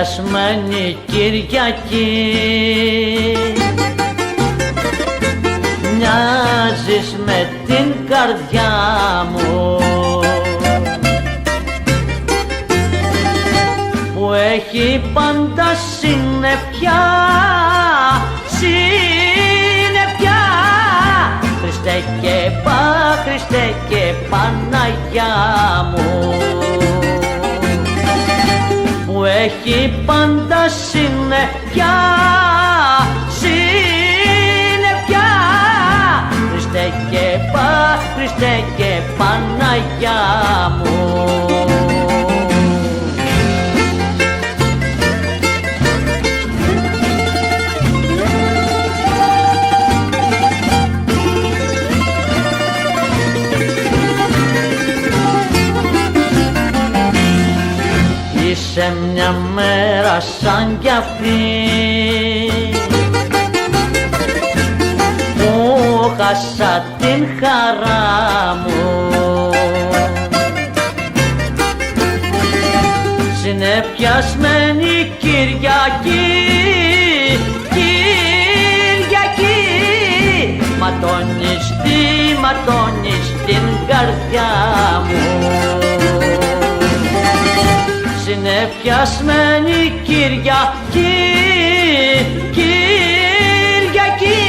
πιασμένη Κυριακή. Μοιάζεις με την καρδιά μου που έχει πάντα συννεφιά, συννεφιά. Χριστέ και Παναγιά μου που έχει πάντα συννεφιά, συννεφιά. Χριστέ και Παναγιά μου. Είσαι μια μέρα σαν κι αυτή που χάσα την χαρά μου. Συνεφιασμένη Κυριακή, Κυριακή. Ματώνεις την καρδιά μου. Συνεφιασμένη Κυριακή, Κυριακή.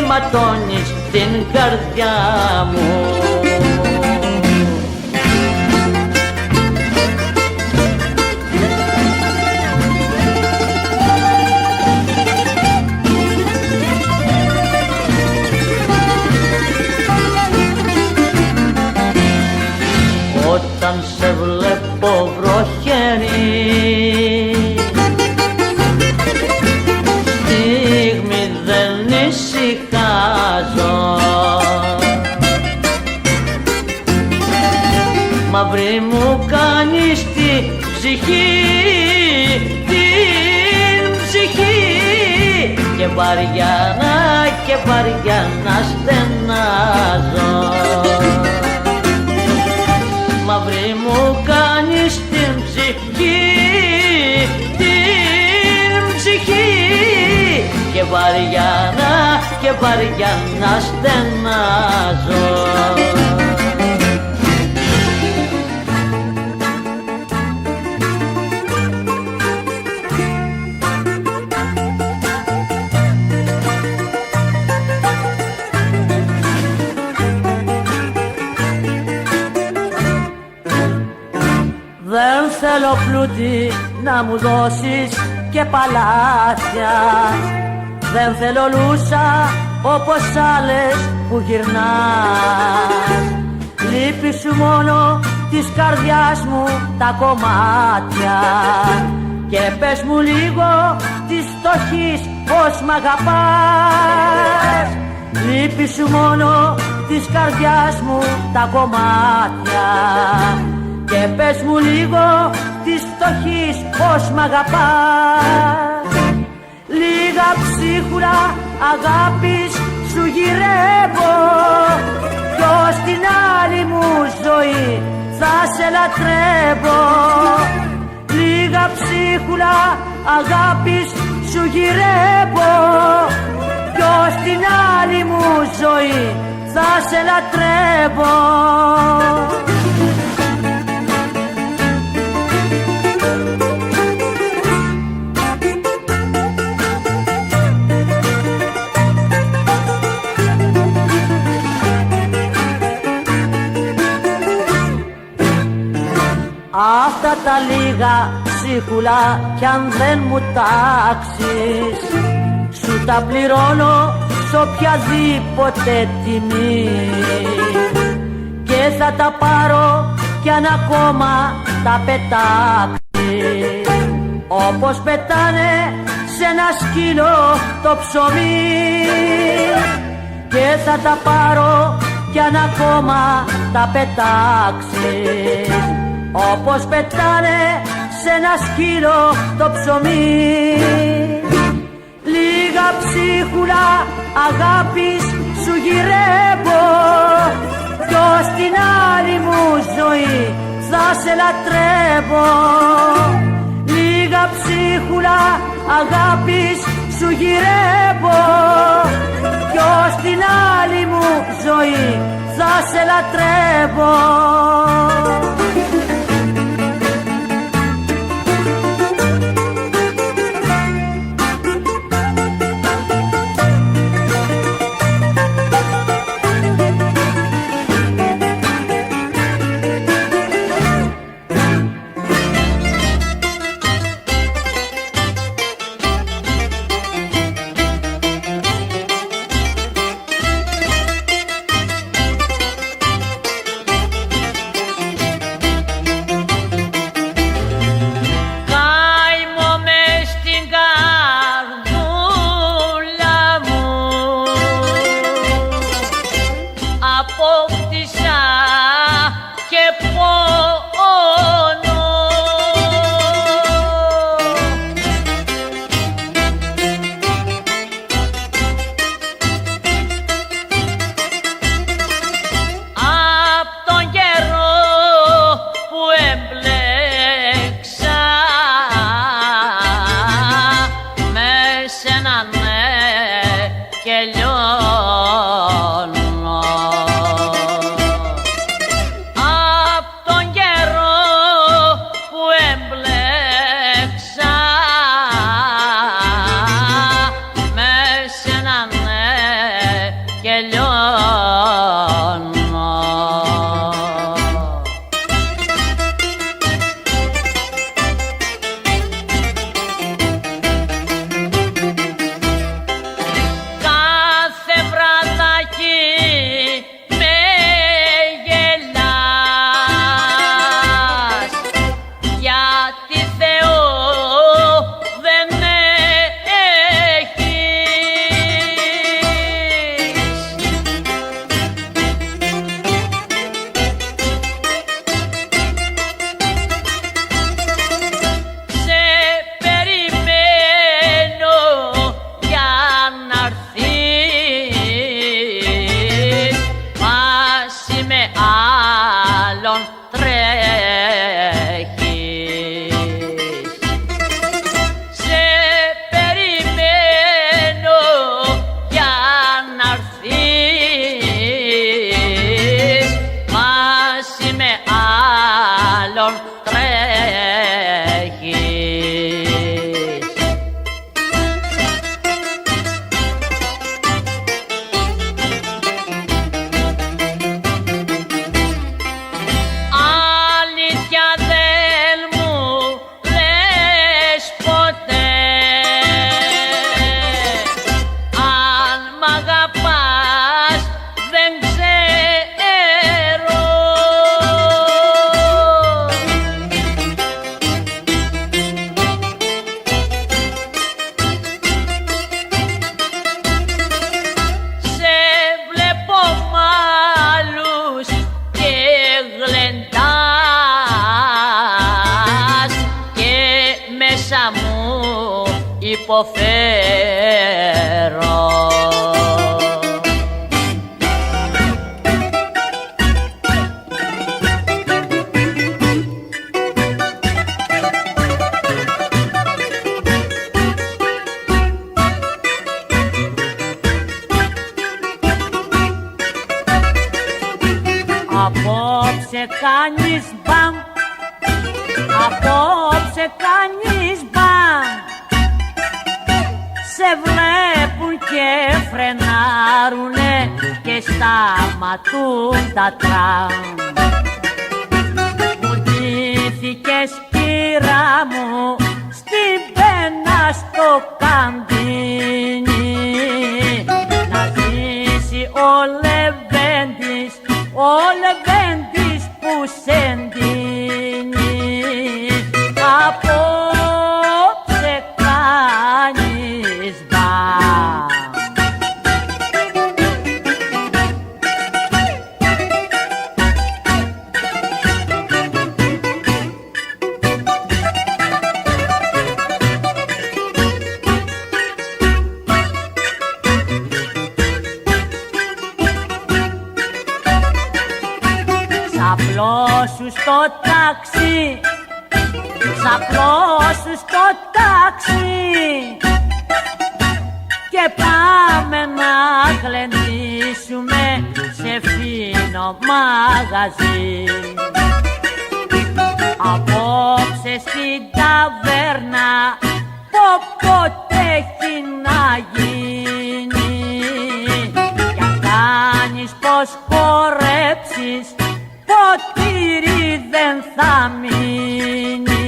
Ματώνεις την καρδιά μου. Όταν σε βλέπω βροχερή, στιγμή δεν ησυχάζω. Μαύρη μου κάνεις την ψυχή, την ψυχή. Και βαριά να στενάζω. Μαύρη μου κάνεις την ψυχή, την ψυχή. Και βαριά να στενάζω. Δεν θέλω πλούτη να μου δώσεις και παλάτια. Δεν θέλω λούσα όπως άλλες που γυρνάς. Λείπει σου μόνο της καρδιάς μου τα κομμάτια. Και πες μου λίγο της φτωχής πως μ' αγαπάς. Λείπει σου μόνο της καρδιάς μου τα κομμάτια. Και πες μου λίγο της φτωχής πως μ' αγαπάς. Λίγα ψίχουλα αγάπης σου γυρεύω, κι ως την άλλη μου ζωή θα σε λατρεύω. Λίγα ψίχουλα αγάπης σου γυρεύω, κι ως την άλλη μου ζωή θα σε λατρεύω. Αυτά τα λίγα ψίχουλα κι αν δεν μου τάξεις, σου τα πληρώνω σ' οποιαδήποτε τιμή. Και θα τα πάρω κι αν ακόμα τα πετάξεις, όπως πετάνε σε ένα σκύλο το ψωμί. Και θα τα πάρω κι αν ακόμα τα πετάξεις, όπως πετάνε σε ένα σκύλο το ψωμί. Λίγα ψίχουλα αγάπης σου γυρεύω, κι ως την άλλη μου ζωή θα σε λατρεύω. Λίγα ψίχουλα αγάπης σου γυρεύω, κι ως την άλλη μου ζωή θα σε λατρεύω. υποφέρω. Απόψε κάνεις μπαμ, απόψε κάνεις μπαμ. Σε βλέπουν και φρενάρουνε και σταματούν τα τραμ. Μου ντύθηκες κύρα μου στην πένα στο καντίνι, να ζήσει ο Λεβέντης, ο Λεβέντης που σε ντύνει. Απόψε κάνεις μπαμ. Ξαπλώσου στο ταξί, ξαπλώσου στο ταξί και πάμε να γλεντήσουμε σε φίνο μαγαζί. Απόψε στην ταβέρνα πότε έχει να γίνει, κι αν κάνεις πως χορέψεις ποτήρι δεν θα μείνει.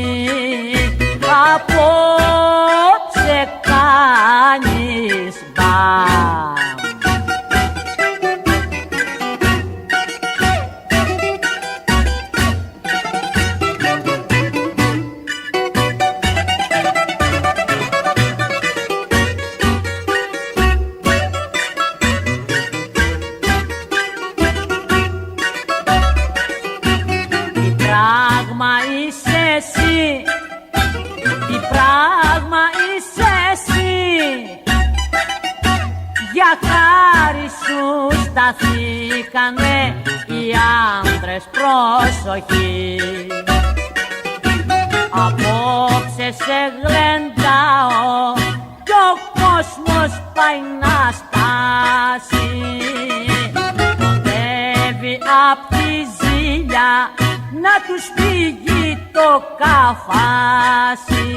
Απόψε κάνεις μπαμ. Για χάρη σου σταθήκανε οι άντρες, προσοχή. Απόψε σε γλεντάω κι ο κόσμος πάει να στάσει. Κοντεύει απ' τη ζήλια να τους φύγει το καφάσι.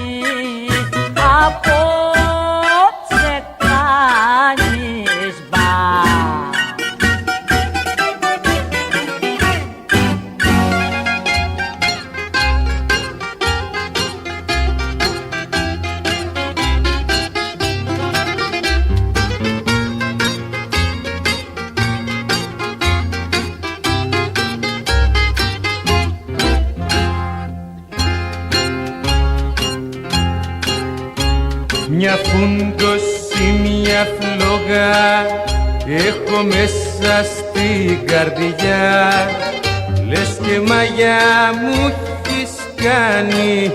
Απόψε κάνεις μπαμ. Μια φούντωση, μια φλόγα έχω μέσα στην καρδιά. Λες και μαγιά μου έχεις κάνει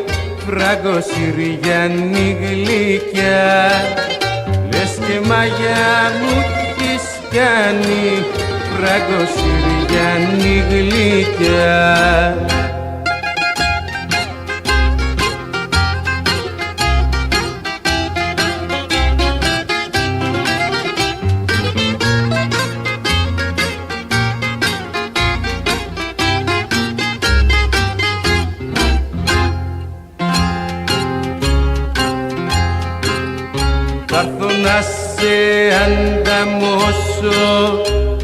φράγκο Συριανή γλυκιά. Λες και μαγιά μου έχεις κάνει φράγκο Συριανή γλυκιά. Θ' έρθω να σε ανταμώσω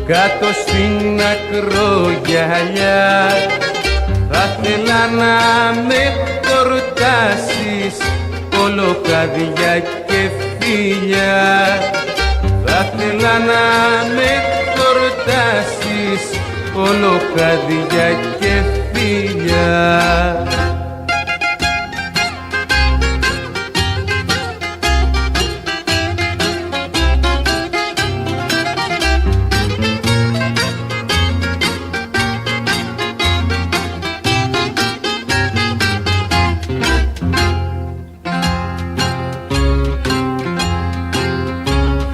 κάτω στην ακρογιαλιά. Θα θέλα να με τορτάσεις κολοκαδιά και φιλιά. Θα θέλα να με τορτάσεις κολοκαδιά και φιλιά.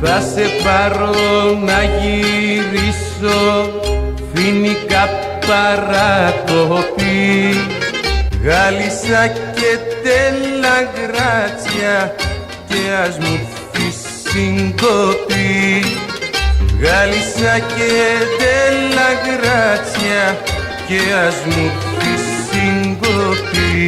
Θα σε πάρω να γυρίσω φοινικά παρακοπή. Γάλισσα και τέλα γράτσια και ας μου έρθει συγκοπή. Γάλισσα και τέλα γράτσια και ας μου έρθει συγκοπή.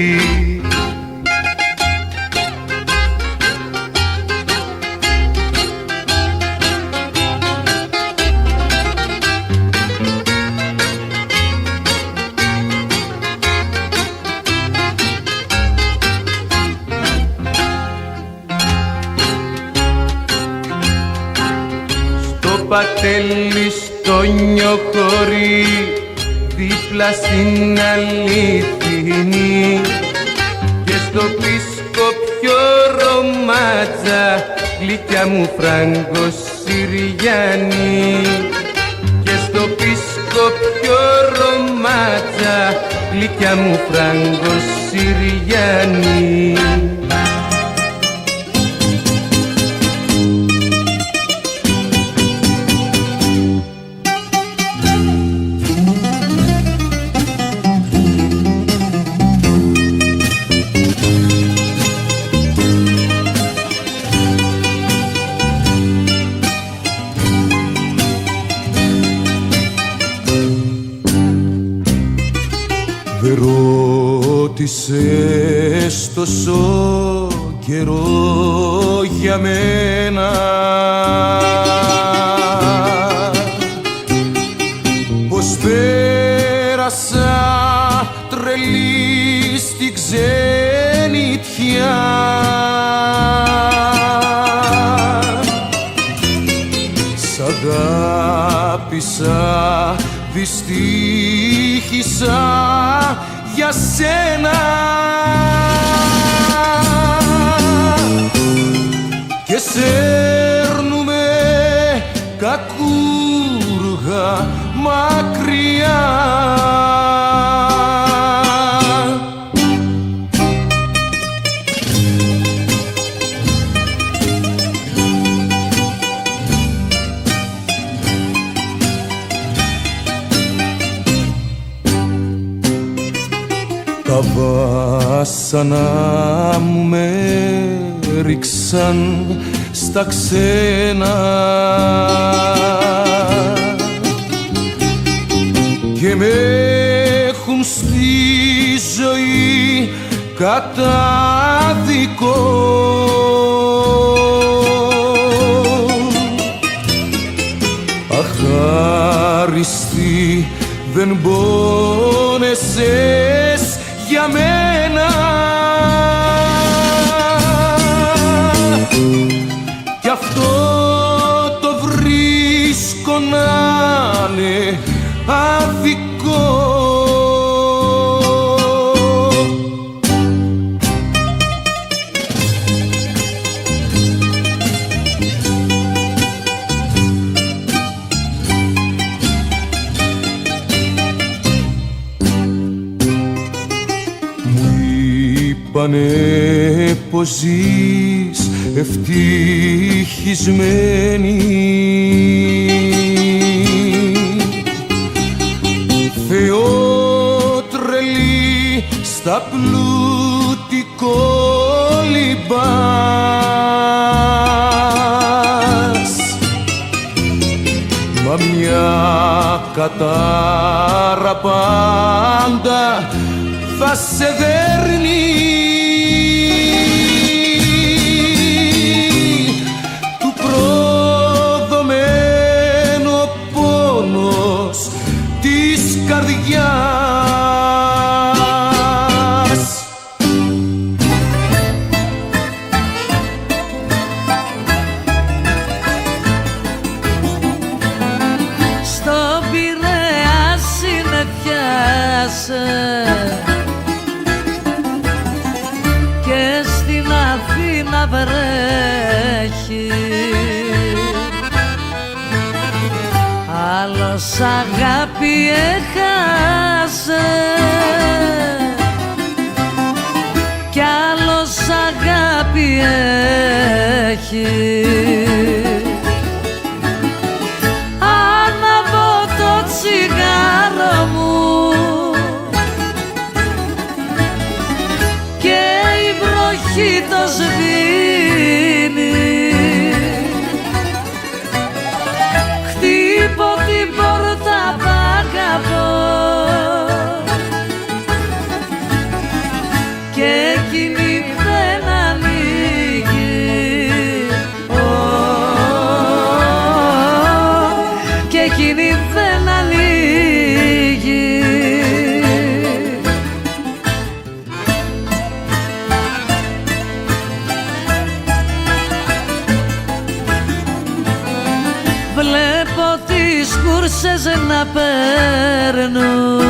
Πατέλη στο νιοχωρί δίπλα στην Αληθινή και στο Πισκοπιό ρομάτζα γλυκιά μου φράγκο Συριανή. Και στο Πισκοπιό ρομάτζα γλυκιά μου φράγκο Συριανή. Δε ρώτησες τόσο καιρό για μένα, πως πέρασα τρελή στη ξενιτιά. Σ' αγάπησα, δυστύχησα για σένα και σέρνουμε κακούργα μακριά. Τα βάσανα μου με ρίξαν στα ξένα και με έχουν στη ζωή κατάδικο. Αχάριστη, δεν πόνεσες για μένα κι αυτό το βρίσκω να είναι αδικό. Είπανε πως ζεις ευτυχισμένη, θεότρελη στα πλούτη κολυμπάς. Μα μια κατάρα πάντα θα σε δέρνει, του προδομένο πόνος της καρδιάς. Στον Πειραιά συνεφιάσε και στην Αθήνα βρέχει, άλλος αγάπη έχασε κι άλλος αγάπη έχει. Ανάβω το τσιγάρο μου και η βροχή το σβήνει, χτύπω την πόρτα π' αγαπώ και εκείνη δεν ανοίγει, και εκείνη δεν ανοίγει. Βλέπω τις κούρσες να παίρνουν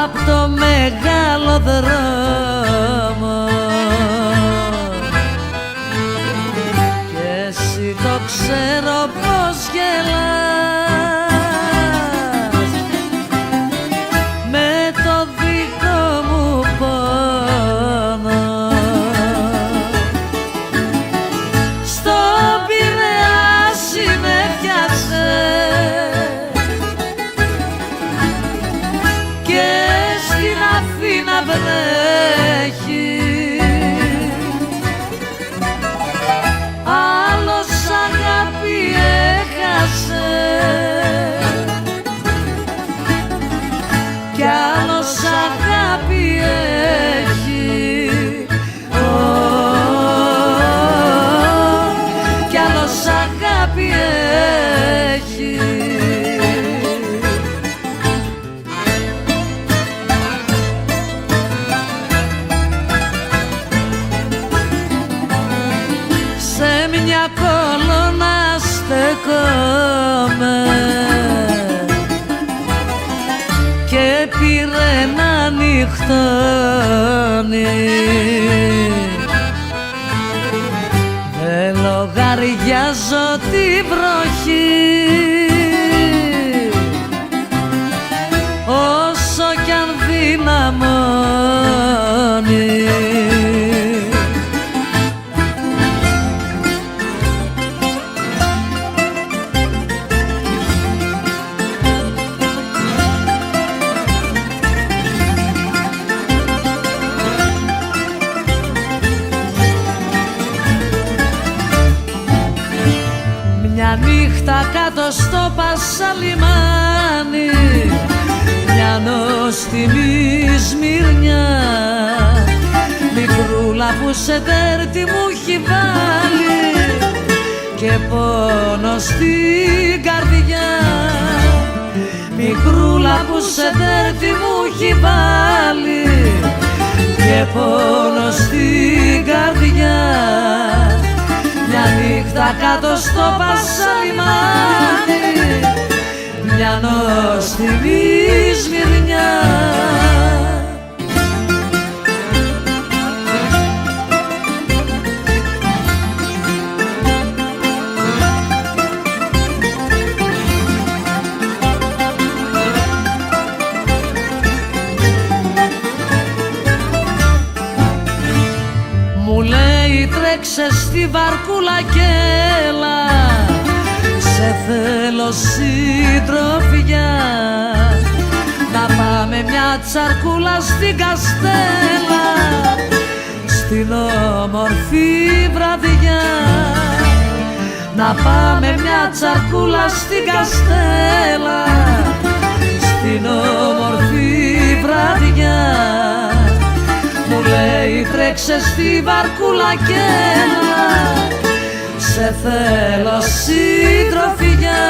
απ' το μεγάλο δρόμο και εσύ το ξέρω πως γελάς με το δικό μου πόνο. Στον Πειραιά συνεφιάσε και στην Αθήνα βρέχει, άλλος αγάπη έχασε ακόμα και πήρε να νυχτώνει. Δεν λογαριάζω τη βροχή όσο κι αν δυναμώνει. Μια νύχτα κάτω στο Πασαλιμάνι, μια νόστιμη Σμυρνιά, μικρούλα που σε τέρτη μου έχει βάλει και πόνο στην καρδιά. Μικρούλα που σε τέρτη μου έχει βάλει και πόνο στην καρδιά. Μια νύχτα κάτω στο Πασαλιμάνι, μια νόστιμη Σμυρνιά. Μου λέει τρέξε στη βαρκούλα κι έλα, σε θέλω συντροφιά, να πάμε μια τσαρκούλα στην Καστέλα, στην όμορφη βραδιά. Να πάμε μια τσαρκούλα στην Καστέλα, στην όμορφη βραδιά. Μου λέει τρέξε στη βαρκούλα κι έλα, σε θέλω συντροφιά.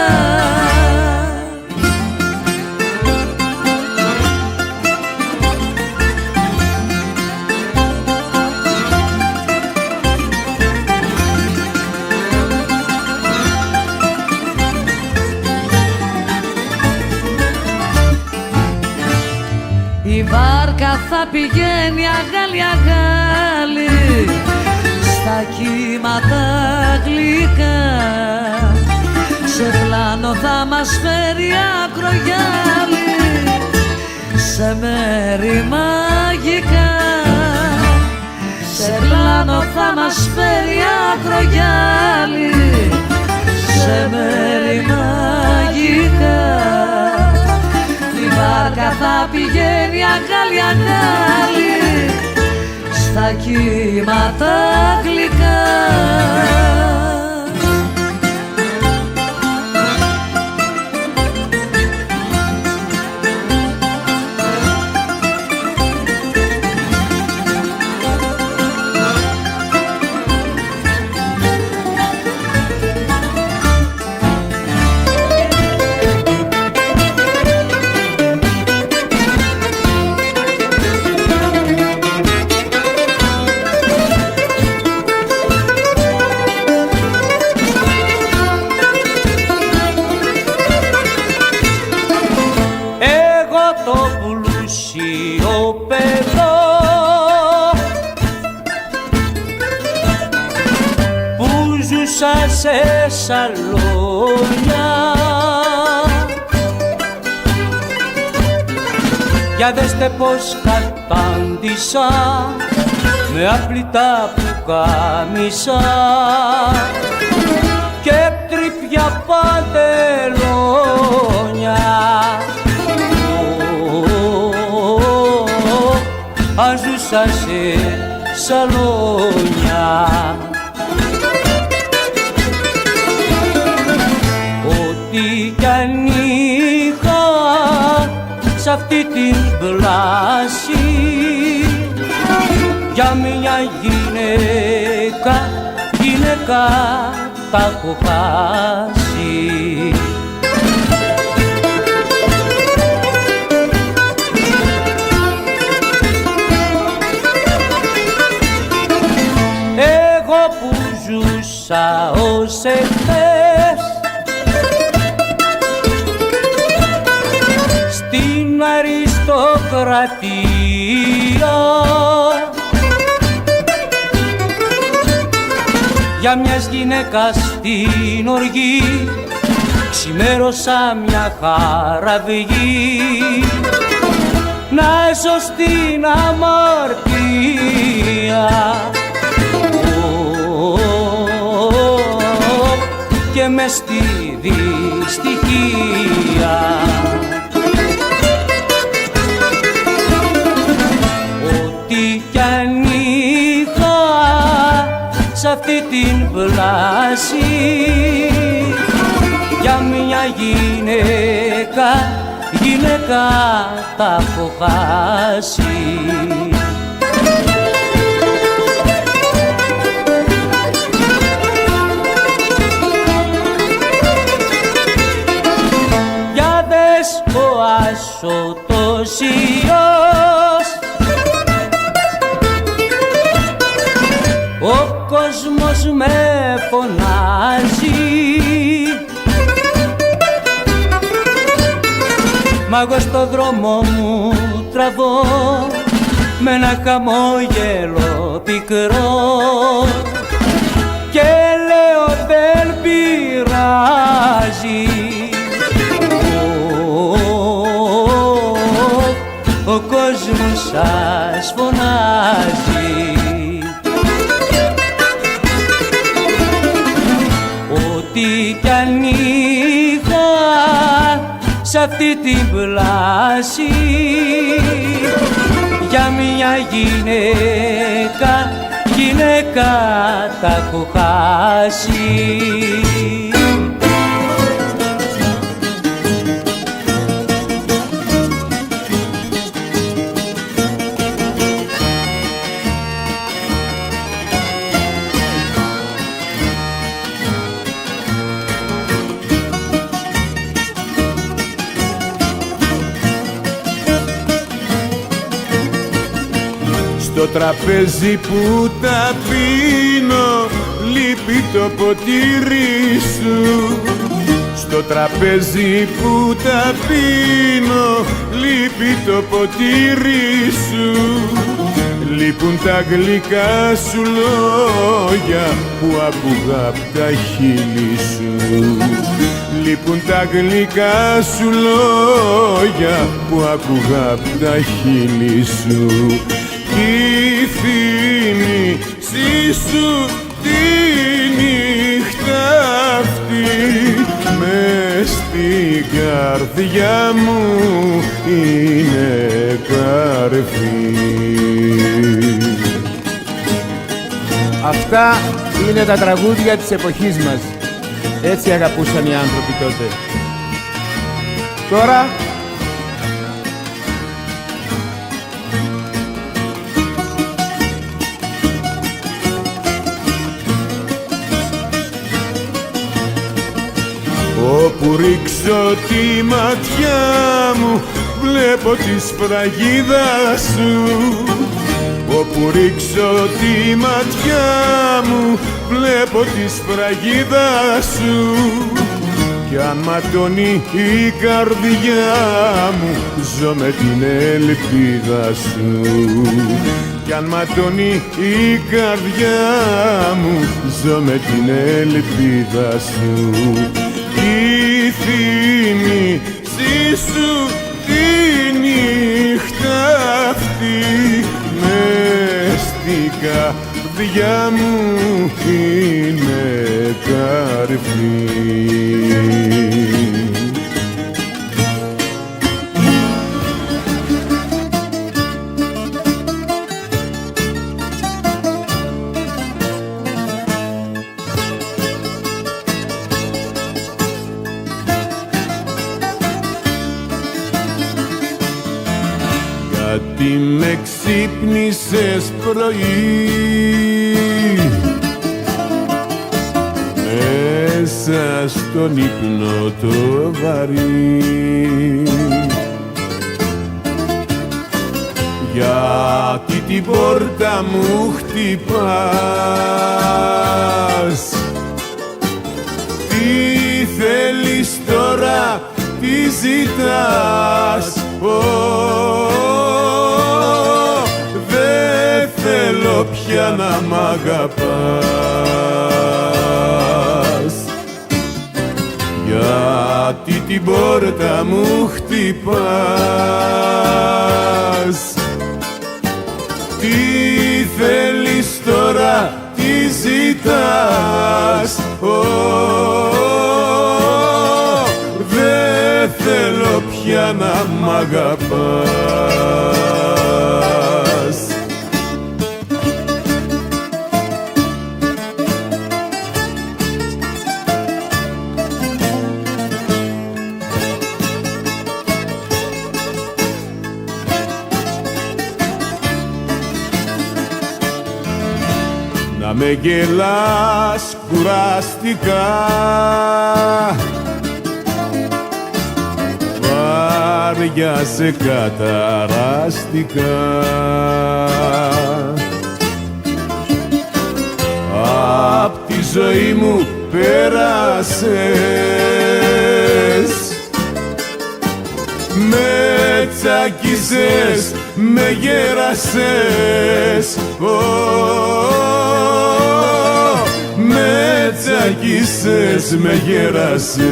Η βάρκα θα πηγαίνει αγάλι-αγάλι στα κύματα γλυκά, σε πλάνο θα μας φέρει ακρογιάλι, σε μέρη μαγικά. Σε πλάνο θα μας φέρει ακρογιάλι, σε μέρη μαγικά. Η βάρκα θα πηγαίνει αγάλι-αγάλι στα κύματα γλυκά. Σε σαλόνια, για δέστε πως κατάντησα με άπλυτα πουκάμισα και τρυπιά παντελόνια. Αν ζούσα σε σαλόνια, ό,τι κι αν είχα σ' αυτή την πλάση, για μια γυναίκα τα έχω χάσει. Εγώ που ζούσα ως εχθές δημοκρατία. Για μιας γυναίκας την οργή ξημέρωσα μια χαραυγή να έσω στην αμαρτία και μες στη δυστυχία. Ό,τι κι αν είχα σ' αυτή την πλάση για μια γυναίκα τα έχω χάσει. Για δες ο άσωτος ιός, ο κόσμος με φωνάζει, μα εγώ στο δρόμο μου τραβώ με ένα χαμόγελο πικρό και λέω δεν πειράζει, ο κόσμος σας φωνάζει. Ό,τι κι αν είχα σ' αυτή την πλάση για μια γυναίκα τα έχω χάσει. Στο τραπέζι που τα πίνω λείπει το ποτήρι σου. Στο τραπέζι που τα πίνω λείπει το ποτήρι σου. Λείπουν τα γλυκά σου λόγια που άκουγα απ' τα χείλη σου. Λείπουν τα γλυκά σου λόγια που άκουγα απ' τα χείλη σου. Κι η θύμηση σου τη νύχτα αυτή μες στην καρδιά μου είναι καρφί. Αυτά είναι τα τραγούδια της εποχής μας. Έτσι αγαπούσαν οι άνθρωποι τότε. Τώρα όπου ρίξω τη ματιά μου βλέπω τη σφραγίδα σου. Όπου ρίξω τη ματιά μου βλέπω τη σφραγίδα σου. Κι αν ματώνει η καρδιά μου ζω με την ελπίδα σου. Κι αν ματώνει η καρδιά μου ζω με την ελπίδα σου. Η θύμηση σου τη νύχτα αυτή μες στην καρδιά μου είναι καρφί. Γιατί με ξύπνησες πρωί μέσα στον ύπνο το βαρύ. Γιατί την πόρτα μου χτυπάς. Τι θέλεις τώρα, τι ζητάς, θέλω πια να μ' αγαπάς, γιατί την πόρτα μου χτυπάς. Τι θέλεις τώρα, τι ζητάς, δεν θέλω πια να μ' αγαπάς. Να με γελάς κουραστικά, βάρια σε καταραστικά, απ' τη ζωή μου πέρασες, με τσακίσες, με γέρασες, με τσακίσες, με γέρασες.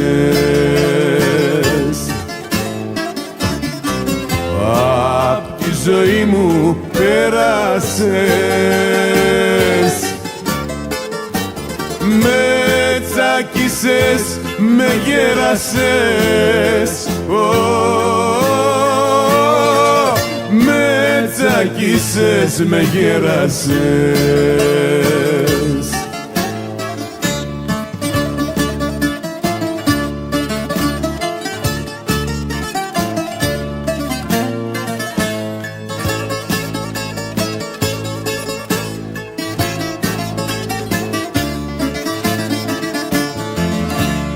Απ' τη ζωή μου πέρασες, με τσακίσες, με γέρασες, με τσακίσες, με γέρασες.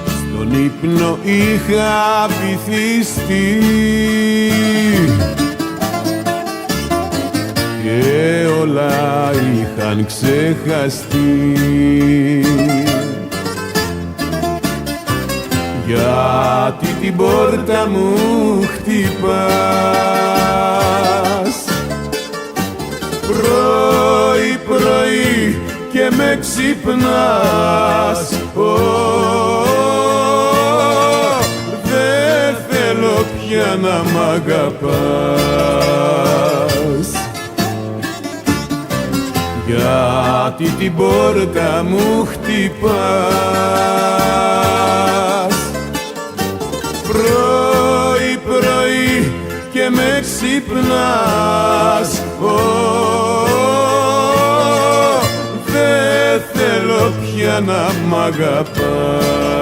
Στον ύπνο είχα βυθιστεί και όλα είχαν ξεχαστεί, γιατί την πόρτα μου χτυπάς πρωί πρωί και με ξυπνάς. Δεν θέλω πια να μ' αγαπάς, γιατί την πόρτα μου χτυπάς πρωί πρωί και με ξυπνάς. Δεν θέλω πια να μ' αγαπάς.